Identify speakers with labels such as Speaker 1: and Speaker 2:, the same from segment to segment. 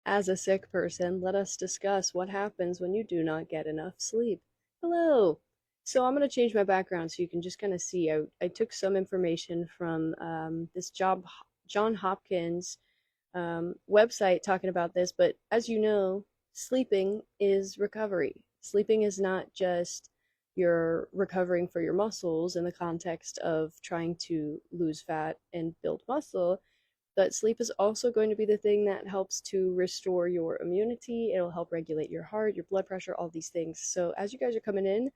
Speaker 1: As a sick person, let us discuss what happens when you do not get enough sleep. Hello! So, I'm going to change my background so you can just kind of see. I took some information from this John Hopkins website talking about this, but as you know, sleeping is recovery. Sleeping is not just you're recovering for your muscles in the context of trying to lose fat and build muscle, but sleep is also going to be the thing that helps to restore your immunity. It'll help regulate your heart, your blood pressure, all these things. So as you guys are coming in,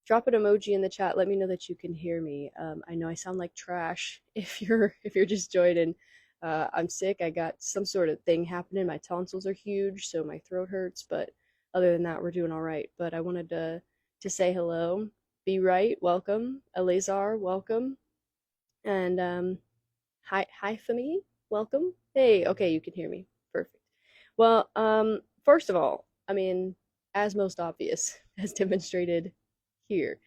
Speaker 1: drop an emoji in the chat. Let me know that you can hear me. I know I sound like trash if you're just joining. I'm sick. I got some sort of thing happening. My tonsils are huge, so my throat hurts. But other than that, we're doing all right. But I wanted to say hello. Be right. Welcome. Eleazar, welcome. And hi for me. Welcome. Hey, okay, you can hear me. Perfect. Well, first of all, I mean, as most obvious, as demonstrated here,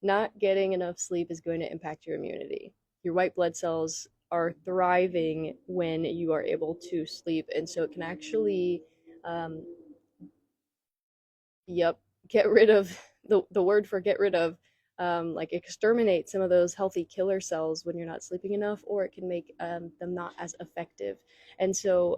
Speaker 1: not getting enough sleep is going to impact your immunity. Your white blood cells are thriving when you are able to sleep, and so it can actually, um, yep, get rid of the word for get rid of, like exterminate some of those healthy killer cells when you're not sleeping enough, or it can make them not as effective. And so,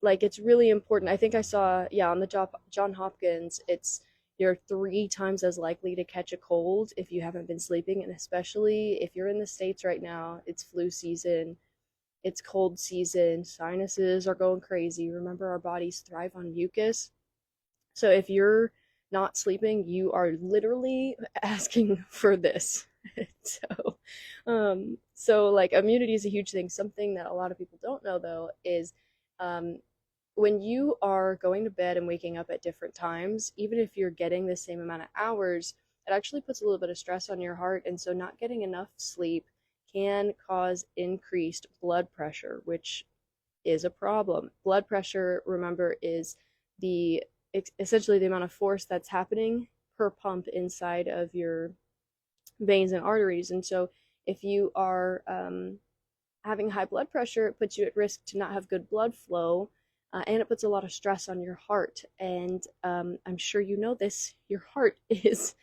Speaker 1: like, it's really important. I think I saw, yeah, on the John Hopkins, it's you're 3 times as likely to catch a cold if you haven't been sleeping, and especially if you're in the States right now, it's flu season, it's cold season, sinuses are going crazy. Remember, our bodies thrive on mucus. So if you're not sleeping, you are literally asking for this. So like immunity is a huge thing. Something that a lot of people don't know though is um, when you are going to bed and waking up at different times, even if you're getting the same amount of hours, it actually puts a little bit of stress on your heart. And so not getting enough sleep can cause increased blood pressure, which is a problem. Blood pressure, remember, is the essentially the amount of force that's happening per pump inside of your veins and arteries. And so, if you are having high blood pressure, it puts you at risk to not have good blood flow, and it puts a lot of stress on your heart. And I'm sure you know this. Your heart is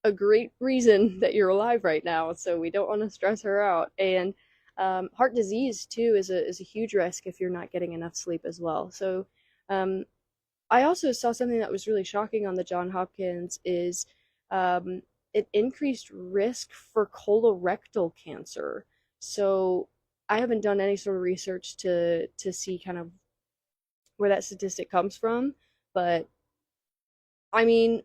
Speaker 1: a great reason that you're alive right now. So we don't want to stress her out. And heart disease too is a huge risk if you're not getting enough sleep as well. So um, I also saw something that was really shocking on the John Hopkins is um, an increased risk for colorectal cancer. So I haven't done any sort of research to see kind of where that statistic comes from, but I mean,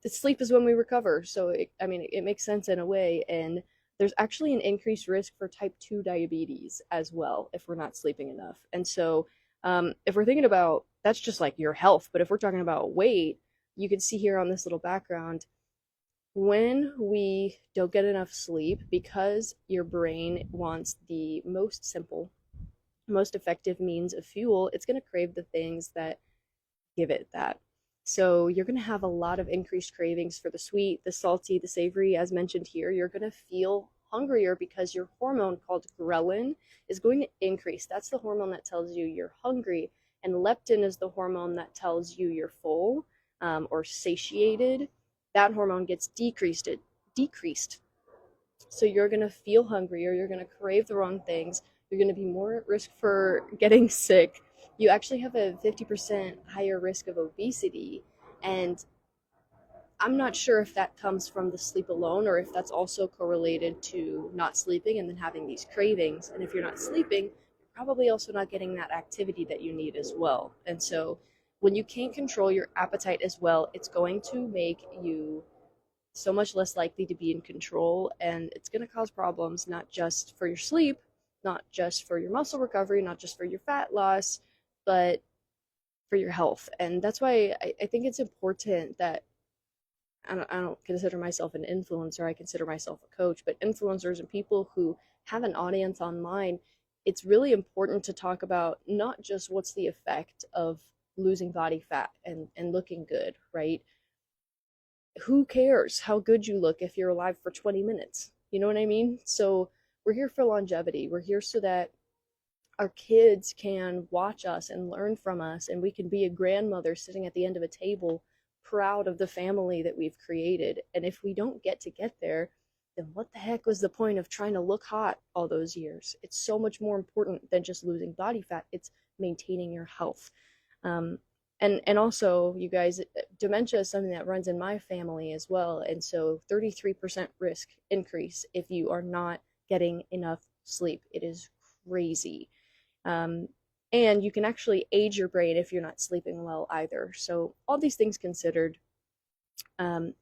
Speaker 1: the sleep is when we recover. So I mean, it makes sense in a way. And there's actually an increased risk for type 2 diabetes as well if we're not sleeping enough. And so if we're thinking about that's just like your health, but if we're talking about weight, you can see here on this little background when we don't get enough sleep because your brain wants the most simple, most effective means of fuel, it's going to crave the things that give it that. So you're going to have a lot of increased cravings for the sweet, the salty, the savory, as mentioned here. You're going to feel hungrier because your hormone called ghrelin is going to increase. That's the hormone that tells you you're hungry. And leptin is the hormone that tells you you're full or satiated. That hormone gets decreased. So you're going to feel hungrier. You're going to crave the wrong things. You're going to be more at risk for getting sick. You actually have a 50% higher risk of obesity. And I'm not sure if that comes from the sleep alone or if that's also correlated to not sleeping and then having these cravings. And if you're not sleeping, you're probably also not getting that activity that you need as well. And so when you can't control your appetite as well, it's going to make you so much less likely to be in control, and it's going to cause problems not just for your sleep, not just for your muscle recovery, not just for your fat loss, but for your health. And that's why I think it's important that I don't consider myself an influencer, I consider myself a coach, but influencers and people who have an audience online, it's really important to talk about not just what's the effect of losing body fat and looking good, right? Who cares how good you look if you're alive for 20 minutes? You know what I mean? So we're here for longevity. We're here so that our kids can watch us and learn from us, and we can be a grandmother sitting at the end of a table proud of the family that we've created. And if we don't get there, then what the heck was the point of trying to look hot all those years? It's so much more important than just losing body fat. It's maintaining your health. Um, and also, you guys, dementia is something that runs in my family as well. And so 33% risk increase if you are not getting enough sleep. It is crazy. Um, and you can actually age your brain if you're not sleeping well either. So all these things considered,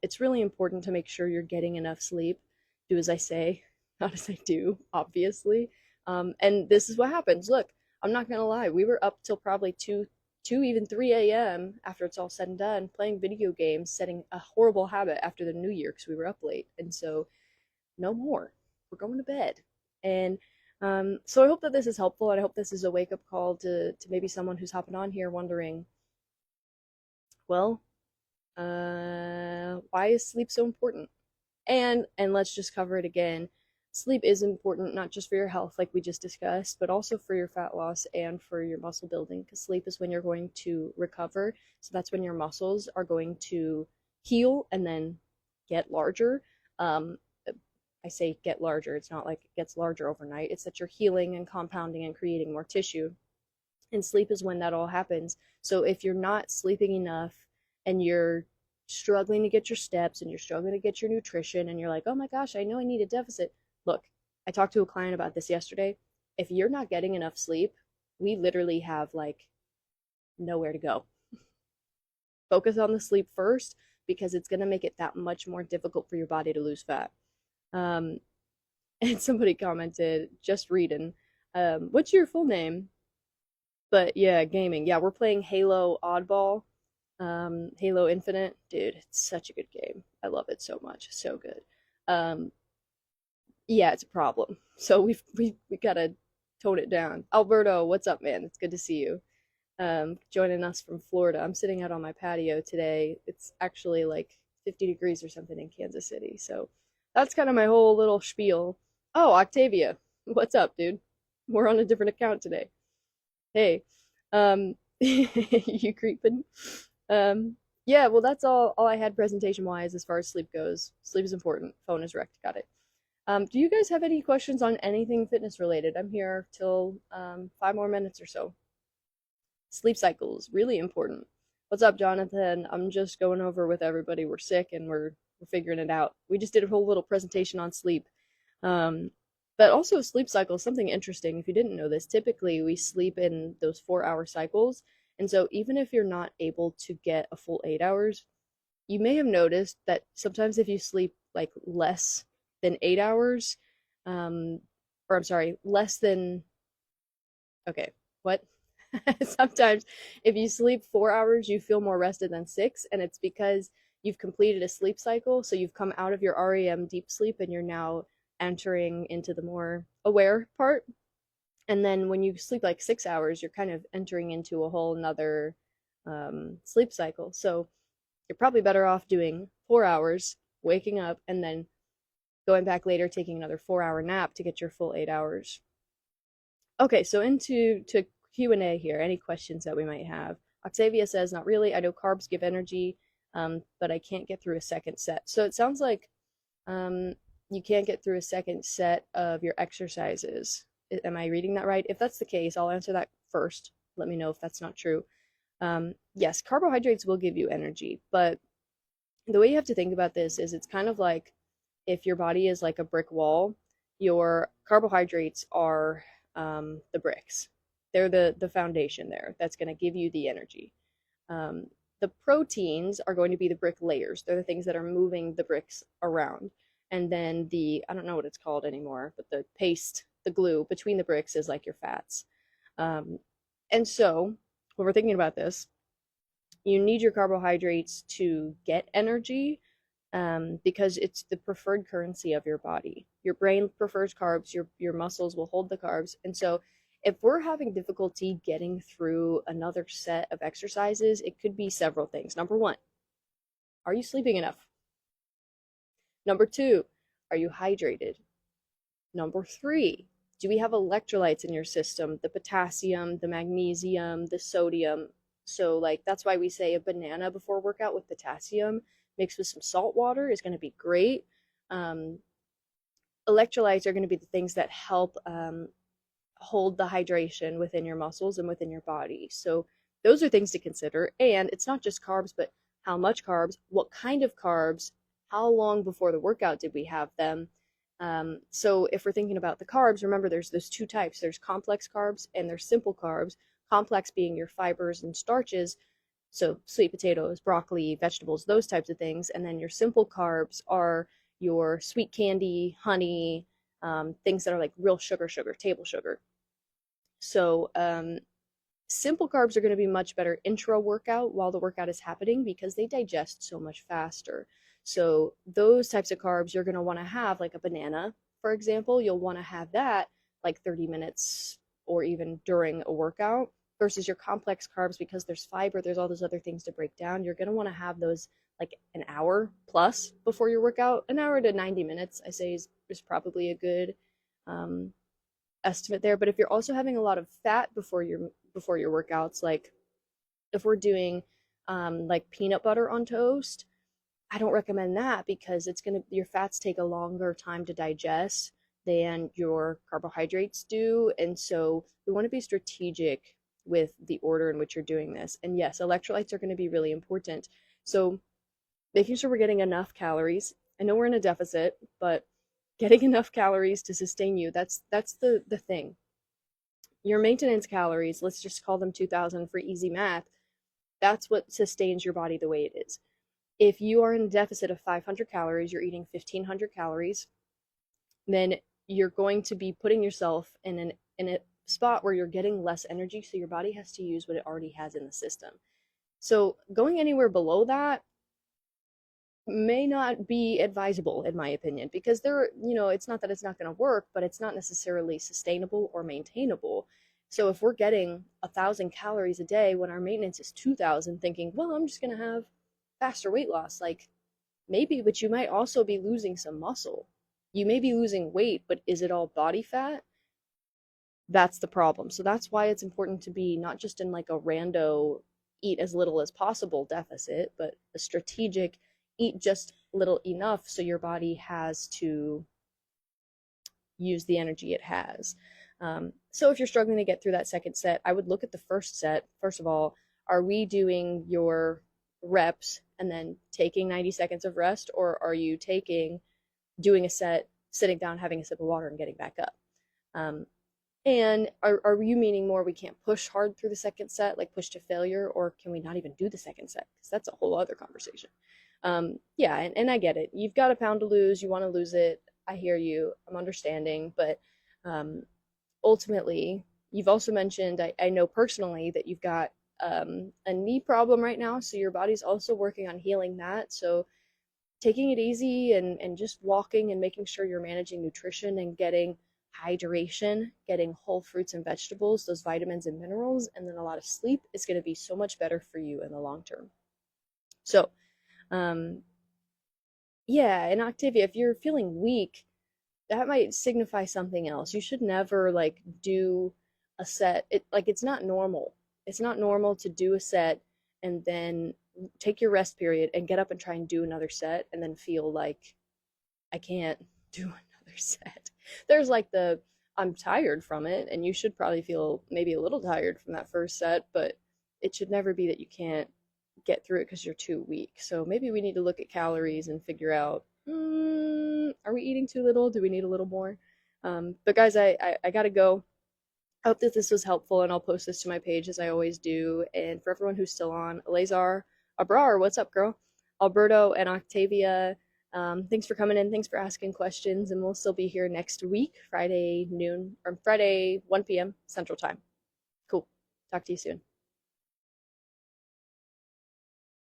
Speaker 1: it's really important to make sure you're getting enough sleep. Do as I say, not as I do, obviously. And this is what happens. Look, I'm not gonna lie. We were up till probably 2, even 3 a.m. after it's all said and done, playing video games, setting a horrible habit after the new year because we were up late. And so, no more. We're going to bed. And so I hope that this is helpful, and I hope this is a wake up call to maybe someone who's hopping on here wondering, well, why is sleep so important? And let's just cover it again. Sleep is important not just for your health, like we just discussed, but also for your fat loss and for your muscle building. Because sleep is when you're going to recover. So that's when your muscles are going to heal and then get larger. Um, I say get larger. It's not like it gets larger overnight. It's that you're healing and compounding and creating more tissue. And sleep is when that all happens. So if you're not sleeping enough and you're struggling to get your steps and you're struggling to get your nutrition and you're like, oh my gosh, I know I need a deficit. Look, I talked to a client about this yesterday. If you're not getting enough sleep, we literally have like nowhere to go. Focus on the sleep first because it's going to make it that much more difficult for your body to lose fat. Um, and somebody commented, just reading, what's your full name? But yeah, gaming. Yeah, we're playing Halo Oddball, Halo Infinite. Dude, it's such a good game. I love it so much. So good. Um, yeah, it's a problem. So we gotta tone it down. Alberto, what's up, man? It's good to see you. Joining us from Florida. I'm sitting out on my patio today. It's actually like 50 degrees or something in Kansas City. So that's kind of my whole little spiel. Oh, Octavia, what's up, dude? We're on a different account today. Hey, you creeping? Yeah, well, that's all I had presentation wise as far as sleep goes. Sleep is important. Phone is wrecked. Got it. Do you guys have any questions on anything fitness related? I'm here till 5 more minutes or so. Sleep cycles, really important. What's up, Jonathan? I'm just going over with everybody. We're sick and we're figuring it out. We just did a whole little presentation on sleep. Um, but also sleep cycles, something interesting. If you didn't know this, typically we sleep in those 4 hour cycles. And so even if you're not able to get a full 8 hours, you may have noticed that sometimes if you sleep like less than 8 hours, or I'm sorry, less than, okay, what? Sometimes if you sleep 4 hours, you feel more rested than six, and it's because you've completed a sleep cycle. So you've come out of your REM deep sleep and you're now entering into the more aware part. And then when you sleep like 6 hours, you're kind of entering into a whole nother sleep cycle. So you're probably better off doing 4 hours, waking up, and then going back later, taking another 4 hour nap to get your full 8 hours. Okay, so into to Q&A here. Any questions that we might have? Octavia says, not really. I know carbs give energy, but I can't get through a second set. So it sounds like you can't get through a second set of your exercises. Am I reading that right? If that's the case, I'll answer that first. Let me know if that's not true. Yes, carbohydrates will give you energy, but the way you have to think about this is it's kind of like if your body is like a brick wall, your carbohydrates are the bricks. They're the foundation there that's going to give you the energy. Um, the proteins are going to be the brick layers. They're the things that are moving the bricks around. And then I don't know what it's called anymore, but the paste, the glue between the bricks is like your fats. Um, and so when we're thinking about this, you need your carbohydrates to get energy, because it's the preferred currency of your body. Your brain prefers carbs, your muscles will hold the carbs. And so if we're having difficulty getting through another set of exercises, it could be several things. Number one, are you sleeping enough? Number two, are you hydrated? Number three, Do we have electrolytes in your system? The potassium, the magnesium, the sodium. So, like, that's why we say a banana before workout with potassium mixed with some salt water is going to be great. Um, Electrolytes are going to be the things that help hold the hydration within your muscles and within your body. So those are things to consider. And it's not just carbs, but how much carbs, what kind of carbs, how long before the workout did we have them? So if we're thinking about the carbs, remember there's two types. There's complex carbs and there's simple carbs. Complex being your fibers and starches, so sweet potatoes, broccoli, vegetables, those types of things. And then your simple carbs are your sweet candy, honey, things that are like real sugar, table sugar. So simple carbs are going to be much better intra workout while the workout is happening because they digest so much faster. So those types of carbs you're going to want to have, like a banana, for example, you'll want to have that like 30 minutes or even during a workout versus your complex carbs because there's fiber, there's all those other things to break down. You're going to want to have those like an hour plus before your workout. An hour to 90 minutes, I say, is probably a good um, estimate there. But if you're also having a lot of fat before your workouts, like if we're doing like peanut butter on toast, I don't recommend that because your fats take a longer time to digest than your carbohydrates do. And so we want to be strategic with the order in which you're doing this. And yes, electrolytes are going to be really important. So making sure we're getting enough calories. I know we're in a deficit, but getting enough calories to sustain you, that's the thing. Your maintenance calories, let's just call them 2000 for easy math, that's what sustains your body the way it is. If you are in a deficit of 500 calories, you're eating 1500 calories, then you're going to be putting yourself in a spot where you're getting less energy, so your body has to use what it already has in the system. So going anywhere below that may not be advisable in my opinion because it's not that it's not going to work, but it's not necessarily sustainable or maintainable. So if we're getting 1,000 calories a day when our maintenance is 2,000, thinking, well, I'm just going to have faster weight loss, like maybe, but you might also be losing some muscle. You may be losing weight, but is it all body fat? That's the problem. So that's why it's important to be not just in like a rando eat as little as possible deficit, but a strategic eat just little enough so your body has to use the energy it has. So if you're struggling to get through that second set, I would look at the first set. First of all, are we doing your reps and then taking 90 seconds of rest, or are you doing a set, sitting down, having a sip of water, and getting back up? And are you meaning more we can't push hard through the second set, like push to failure, or can we not even do the second set? Because that's a whole other conversation. Yeah, and I get it. You've got a pound to lose. You want to lose it. I hear you. I'm understanding. But ultimately, you've also mentioned, I know personally that you've got a knee problem right now. So your body's also working on healing that. So taking it easy and just walking and making sure you're managing nutrition and getting hydration, getting whole fruits and vegetables, those vitamins and minerals, and then a lot of sleep is going to be so much better for you in the long term. So, um, yeah, and Octavia, if you're feeling weak, that might signify something else. You should never like do a set. It's not normal. It's not normal to do a set and then take your rest period and get up and try and do another set and then feel like I can't do another set. There's like I'm tired from it, and you should probably feel maybe a little tired from that first set, but it should never be that you can't get through it because you're too weak. So maybe we need to look at calories and figure out, are we eating too little? Do we need a little more? But guys, I gotta go. I hope that this was helpful, and I'll post this to my page as I always do. And for everyone who's still on, Eleazar, Abrar, what's up, girl? Alberto and Octavia, thanks for coming in. Thanks for asking questions. And we'll still be here next week, Friday noon, or Friday 1 p.m. Central Time. Cool. Talk to you soon.